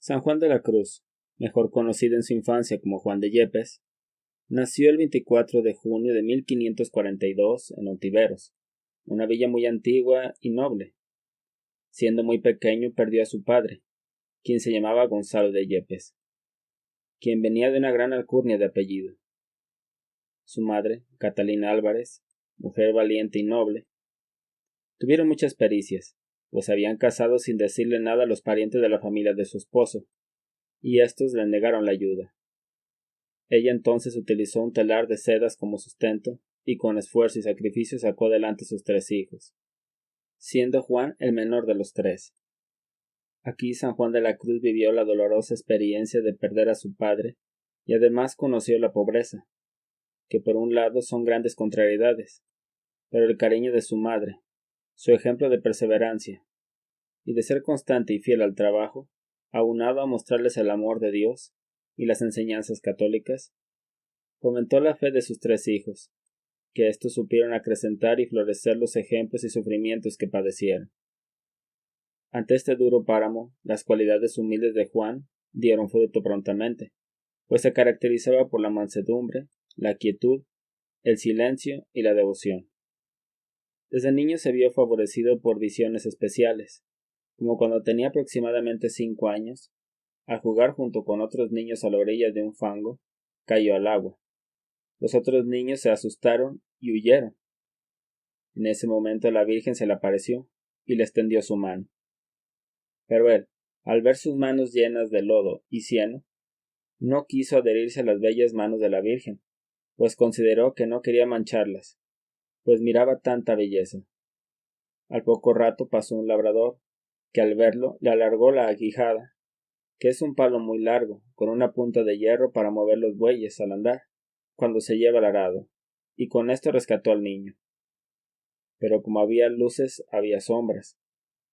San Juan de la Cruz, mejor conocido en su infancia como Juan de Yepes, nació el 24 de junio de 1542 en Ontiveros, una villa muy antigua y noble. Siendo muy pequeño perdió a su padre, quien se llamaba Gonzalo de Yepes, quien venía de una gran alcurnia de apellido. Su madre, Catalina Álvarez, mujer valiente y noble, tuvieron muchas pericias, pues habían casado sin decirle nada a los parientes de la familia de su esposo, y éstos le negaron la ayuda. Ella entonces utilizó un telar de sedas como sustento, y con esfuerzo y sacrificio sacó adelante sus 3 hijos, siendo Juan el menor de los 3. Aquí San Juan de la Cruz vivió la dolorosa experiencia de perder a su padre, y además conoció la pobreza, que por un lado son grandes contrariedades, pero el cariño de su madre, su ejemplo de perseverancia, y de ser constante y fiel al trabajo, aunado a mostrarles el amor de Dios y las enseñanzas católicas, fomentó la fe de sus 3 hijos, que éstos supieron acrecentar y florecer los ejemplos y sufrimientos que padecieron. Ante este duro páramo, las cualidades humildes de Juan dieron fruto prontamente, pues se caracterizaba por la mansedumbre, la quietud, el silencio y la devoción. Desde niño se vio favorecido por visiones especiales, como cuando tenía aproximadamente 5 años, al jugar junto con otros niños a la orilla de un fango, cayó al agua. Los otros niños se asustaron y huyeron. En ese momento la Virgen se le apareció y le extendió su mano. Pero él, al ver sus manos llenas de lodo y cieno, no quiso adherirse a las bellas manos de la Virgen, pues consideró que no quería mancharlas, pues miraba tanta belleza. Al poco rato pasó un labrador, que al verlo le alargó la aguijada, que es un palo muy largo, con una punta de hierro para mover los bueyes al andar, cuando se lleva el arado, y con esto rescató al niño. Pero como había luces, había sombras,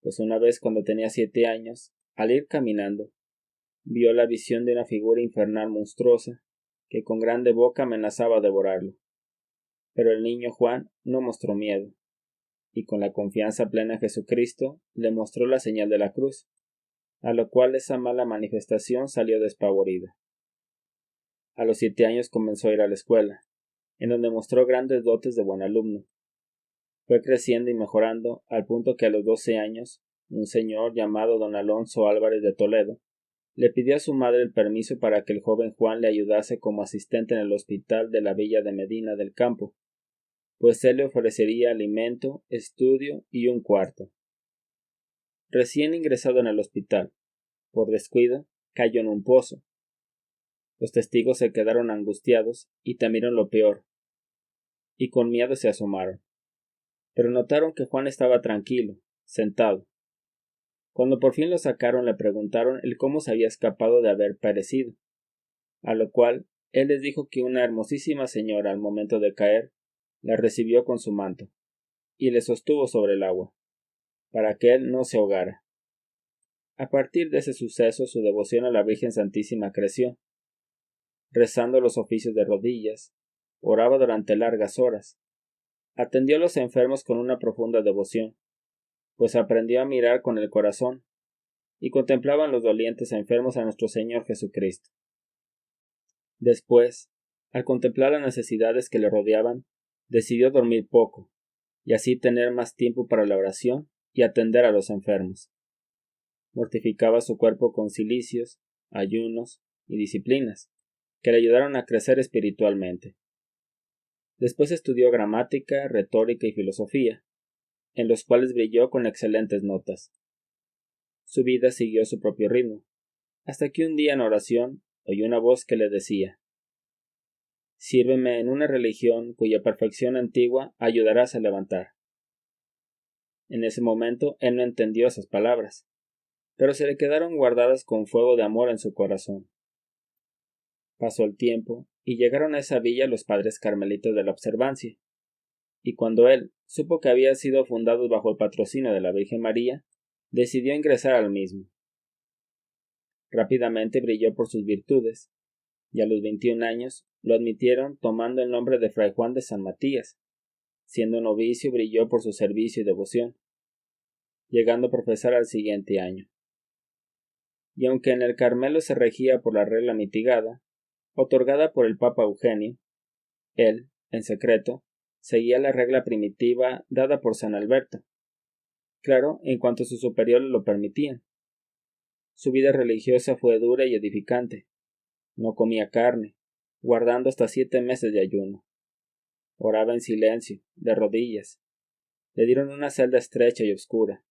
pues una vez cuando tenía 7 años, al ir caminando, vio la visión de una figura infernal monstruosa, que con grande boca amenazaba devorarlo. Pero el niño Juan no mostró miedo, y con la confianza plena en Jesucristo, le mostró la señal de la cruz, a lo cual esa mala manifestación salió despavorida. A los 7 años comenzó a ir a la escuela, en donde mostró grandes dotes de buen alumno. Fue creciendo y mejorando al punto que a los 12 años, un señor llamado don Alonso Álvarez de Toledo le pidió a su madre el permiso para que el joven Juan le ayudase como asistente en el hospital de la villa de Medina del Campo, pues él le ofrecería alimento, estudio y un cuarto. Recién ingresado en el hospital, por descuido, cayó en un pozo. Los testigos se quedaron angustiados y temieron lo peor, y con miedo se asomaron. Pero notaron que Juan estaba tranquilo, sentado. Cuando por fin lo sacaron le preguntaron el cómo se había escapado de haber perecido, a lo cual él les dijo que una hermosísima señora al momento de caer la recibió con su manto, y le sostuvo sobre el agua, para que él no se ahogara. A partir de ese suceso su devoción a la Virgen Santísima creció. Rezando los oficios de rodillas, oraba durante largas horas. Atendió a los enfermos con una profunda devoción, pues aprendió a mirar con el corazón, y contemplaban los dolientes enfermos a nuestro Señor Jesucristo. Después, al contemplar las necesidades que le rodeaban, decidió dormir poco, y así tener más tiempo para la oración y atender a los enfermos. Mortificaba su cuerpo con cilicios, ayunos y disciplinas, que le ayudaron a crecer espiritualmente. Después estudió gramática, retórica y filosofía, en los cuales brilló con excelentes notas. Su vida siguió su propio ritmo, hasta que un día en oración oyó una voz que le decía: «Sírveme en una religión cuya perfección antigua ayudarás a levantar». En ese momento él no entendió esas palabras, pero se le quedaron guardadas con fuego de amor en su corazón. Pasó el tiempo y llegaron a esa villa los padres carmelitas de la Observancia, y cuando él supo que había sido fundado bajo el patrocinio de la Virgen María, decidió ingresar al mismo. Rápidamente brilló por sus virtudes, y a los 21 años lo admitieron tomando el nombre de Fray Juan de San Matías. Siendo novicio brilló por su servicio y devoción, llegando a profesar al siguiente año. y aunque en el Carmelo se regía por la regla mitigada, otorgada por el Papa Eugenio, él, en secreto, seguía la regla primitiva dada por San Alberto. Claro, en cuanto sus superiores lo permitían. Su vida religiosa fue dura y edificante. No comía carne, guardando hasta 7 meses de ayuno. Oraba en silencio, de rodillas. Le dieron una celda estrecha y oscura,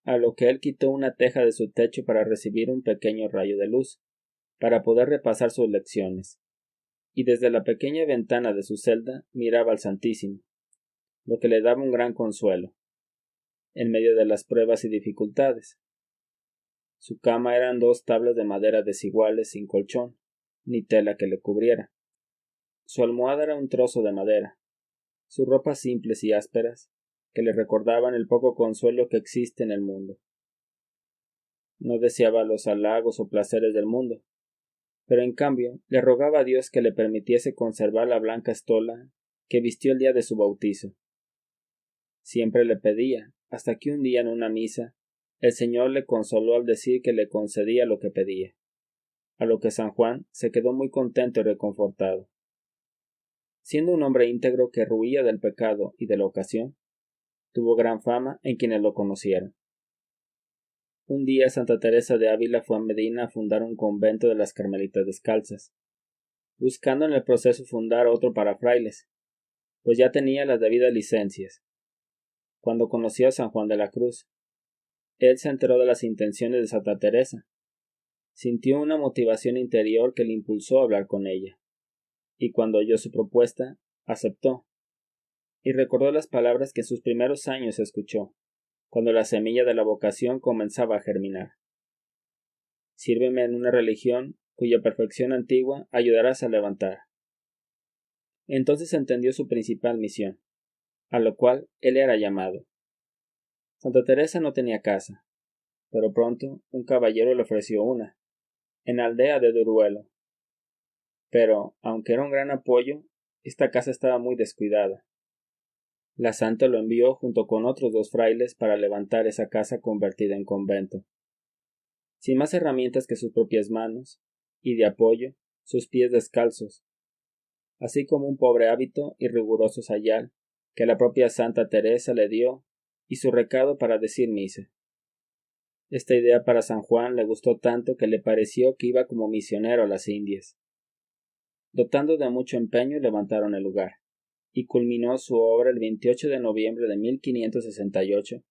a lo que él quitó una teja de su techo para recibir un pequeño rayo de luz, para poder repasar sus lecciones, y desde la pequeña ventana de su celda miraba al Santísimo, lo que le daba un gran consuelo, en medio de las pruebas y dificultades. Su cama eran 2 tablas de madera desiguales sin colchón, ni tela que le cubriera. Su almohada era un trozo de madera. Sus ropas simples y ásperas, que le recordaban el poco consuelo que existe en el mundo. No deseaba los halagos o placeres del mundo, pero en cambio le rogaba a Dios que le permitiese conservar la blanca estola que vistió el día de su bautizo. Siempre le pedía, hasta que un día en una misa, el Señor le consoló al decir que le concedía lo que pedía, a lo que San Juan se quedó muy contento y reconfortado. Siendo un hombre íntegro que rehuía del pecado y de la ocasión, tuvo gran fama en quienes lo conocieron. Un día Santa Teresa de Ávila fue a Medina a fundar un convento de las Carmelitas Descalzas, buscando en el proceso fundar otro para frailes, pues ya tenía las debidas licencias. Cuando conoció a San Juan de la Cruz, él se enteró de las intenciones de Santa Teresa. Sintió una motivación interior que le impulsó a hablar con ella, y cuando oyó su propuesta, aceptó, y recordó las palabras que en sus primeros años escuchó, cuando la semilla de la vocación comenzaba a germinar. Sírveme en una religión cuya perfección antigua ayudarás a levantar. Entonces entendió su principal misión, a lo cual él era llamado. Santa Teresa no tenía casa, pero pronto un caballero le ofreció una, en la aldea de Duruelo. Pero, aunque era un gran apoyo, esta casa estaba muy descuidada. La santa lo envió junto con otros 2 frailes para levantar esa casa convertida en convento. Sin más herramientas que sus propias manos, y de apoyo, sus pies descalzos, así como un pobre hábito y riguroso sayal que la propia Santa Teresa le dio, y su recado para decir misa. Esta idea para San Juan le gustó tanto que le pareció que iba como misionero a las Indias. Dotando de mucho empeño levantaron el lugar, y culminó su obra el 28 de noviembre de 1568.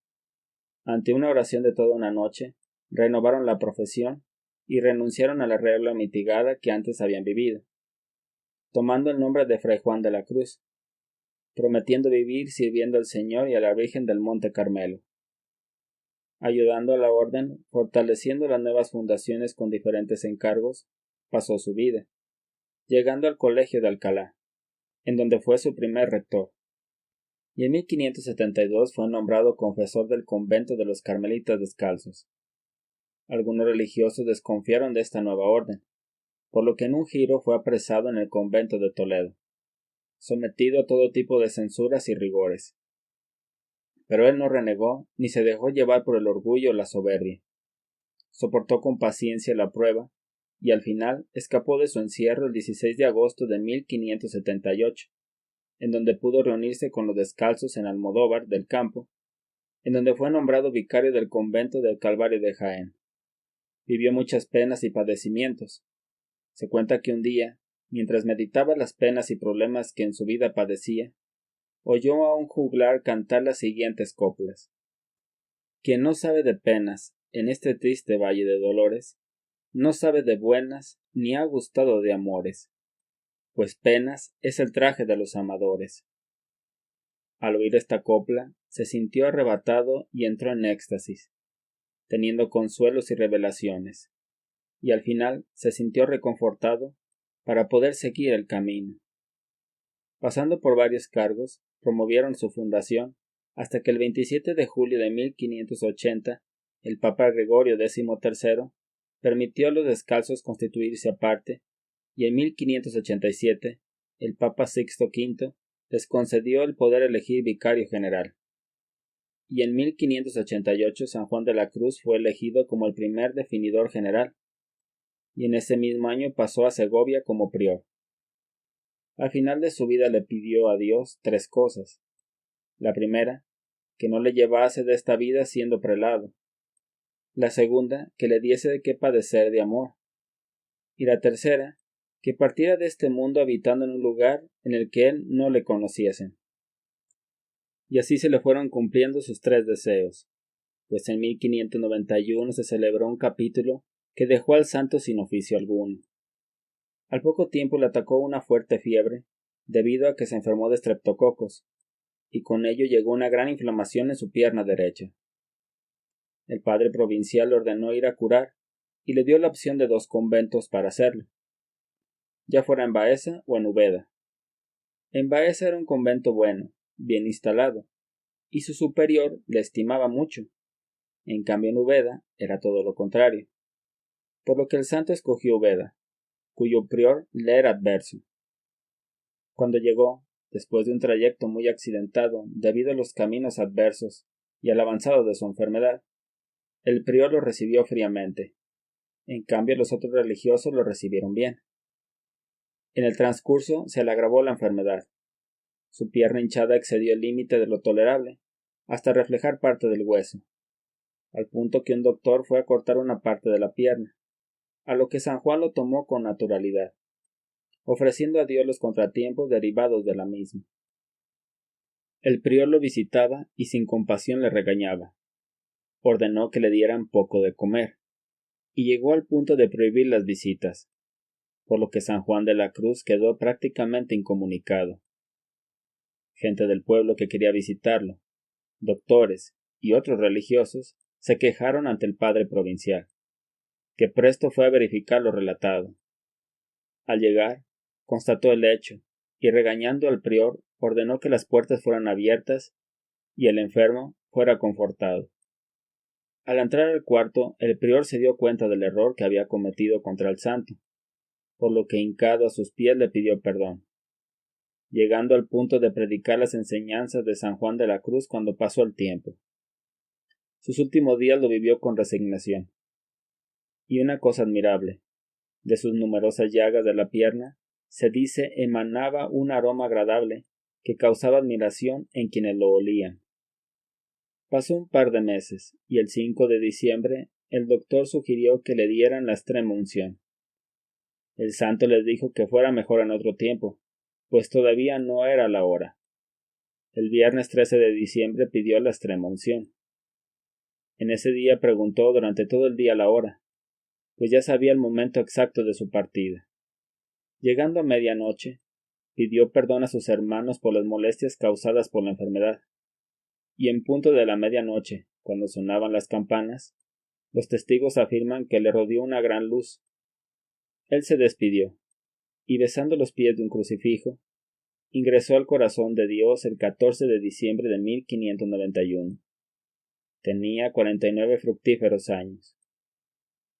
Ante una oración de toda una noche, renovaron la profesión y renunciaron a la regla mitigada que antes habían vivido, tomando el nombre de Fray Juan de la Cruz, prometiendo vivir sirviendo al Señor y a la Virgen del Monte Carmelo, ayudando a la orden, fortaleciendo las nuevas fundaciones con diferentes encargos, pasó su vida, llegando al Colegio de Alcalá, en donde fue su primer rector, y en 1572 fue nombrado confesor del convento de los Carmelitas Descalzos. Algunos religiosos desconfiaron de esta nueva orden, por lo que en un giro fue apresado en el convento de Toledo, sometido a todo tipo de censuras y rigores. Pero él no renegó ni se dejó llevar por el orgullo o la soberbia. Soportó con paciencia la prueba y al final escapó de su encierro el 16 de agosto de 1578, en donde pudo reunirse con los descalzos en Almodóvar del Campo, en donde fue nombrado vicario del convento del Calvario de Jaén. Vivió muchas penas y padecimientos. Se cuenta que un día, mientras meditaba las penas y problemas que en su vida padecía, oyó a un juglar cantar las siguientes coplas. Quien no sabe de penas en este triste valle de dolores, no sabe de buenas ni ha gustado de amores, pues penas es el traje de los amadores. Al oír esta copla, se sintió arrebatado y entró en éxtasis, teniendo consuelos y revelaciones, y al final se sintió reconfortado para poder seguir el camino. Pasando por varios cargos, promovieron su fundación hasta que el 27 de julio de 1580 el Papa Gregorio XIII permitió a los descalzos constituirse aparte y en 1587 el Papa Sixto V les concedió el poder elegir vicario general. y en 1588 San Juan de la Cruz fue elegido como el primer definidor general, y en ese mismo año pasó a Segovia como prior. Al final de su vida le pidió a Dios 3 cosas. La primera, que no le llevase de esta vida siendo prelado. La segunda, que le diese de qué padecer de amor. Y la tercera, que partiera de este mundo habitando en un lugar en el que él no le conociesen. Y así se le fueron cumpliendo sus 3 deseos, pues en 1591 se celebró un capítulo que dejó al santo sin oficio alguno. Al poco tiempo le atacó una fuerte fiebre, debido a que se enfermó de estreptococos, y con ello llegó una gran inflamación en su pierna derecha. El padre provincial le ordenó ir a curar, y le dio la opción de 2 conventos para hacerlo, ya fuera en Baeza o en Úbeda. En Baeza era un convento bueno, bien instalado, y su superior le estimaba mucho. En cambio en Úbeda era todo lo contrario, por lo que el santo escogió Úbeda, cuyo prior le era adverso. Cuando llegó, después de un trayecto muy accidentado debido a los caminos adversos y al avanzado de su enfermedad, el prior lo recibió fríamente. En cambio los otros religiosos lo recibieron bien. En el transcurso se le agravó la enfermedad. Su pierna hinchada excedió el límite de lo tolerable, hasta reflejar parte del hueso, al punto que un doctor fue a cortar una parte de la pierna, a lo que San Juan lo tomó con naturalidad, ofreciendo a Dios los contratiempos derivados de la misma. El prior lo visitaba y sin compasión le regañaba. Ordenó que le dieran poco de comer, y llegó al punto de prohibir las visitas, por lo que San Juan de la Cruz quedó prácticamente incomunicado. Gente del pueblo que quería visitarlo, doctores y otros religiosos, se quejaron ante el padre provincial, que presto fue a verificar lo relatado. Al llegar, constató el hecho, y regañando al prior, ordenó que las puertas fueran abiertas y el enfermo fuera confortado. Al entrar al cuarto, el prior se dio cuenta del error que había cometido contra el santo, por lo que hincado a sus pies le pidió perdón, llegando al punto de predicar las enseñanzas de San Juan de la Cruz cuando pasó el tiempo. Sus últimos días lo vivió con resignación. Y una cosa admirable, de sus numerosas llagas de la pierna, se dice emanaba un aroma agradable que causaba admiración en quienes lo olían. Pasó un par de meses, y el 5 de diciembre el doctor sugirió que le dieran la extrema unción. El santo les dijo que fuera mejor en otro tiempo, pues todavía no era la hora. El viernes 13 de diciembre pidió la extrema unción. En ese día preguntó durante todo el día la hora, pues ya sabía el momento exacto de su partida. Llegando a medianoche, pidió perdón a sus hermanos por las molestias causadas por la enfermedad, y en punto de la medianoche, cuando sonaban las campanas, los testigos afirman que le rodeó una gran luz. Él se despidió, y besando los pies de un crucifijo, ingresó al corazón de Dios el 14 de diciembre de 1591. Tenía 49 fructíferos años.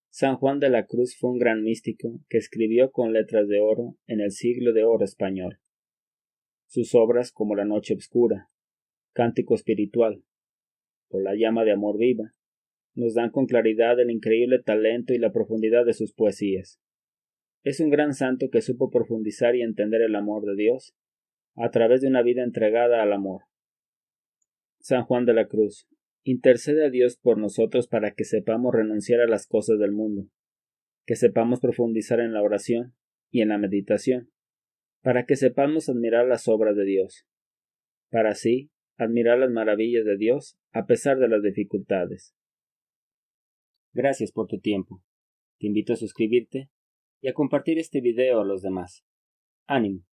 San Juan de la Cruz fue un gran místico que escribió con letras de oro en el siglo de oro español. Sus obras como La noche obscura, Cántico espiritual o La llama de amor viva nos dan con claridad el increíble talento y la profundidad de sus poesías. Es un gran santo que supo profundizar y entender el amor de Dios a través de una vida entregada al amor. San Juan de la Cruz, intercede a Dios por nosotros para que sepamos renunciar a las cosas del mundo, que sepamos profundizar en la oración y en la meditación, para que sepamos admirar las obras de Dios, para así admirar las maravillas de Dios a pesar de las dificultades. Gracias por tu tiempo. Te invito a suscribirte y a compartir este video a los demás. ¡Ánimo!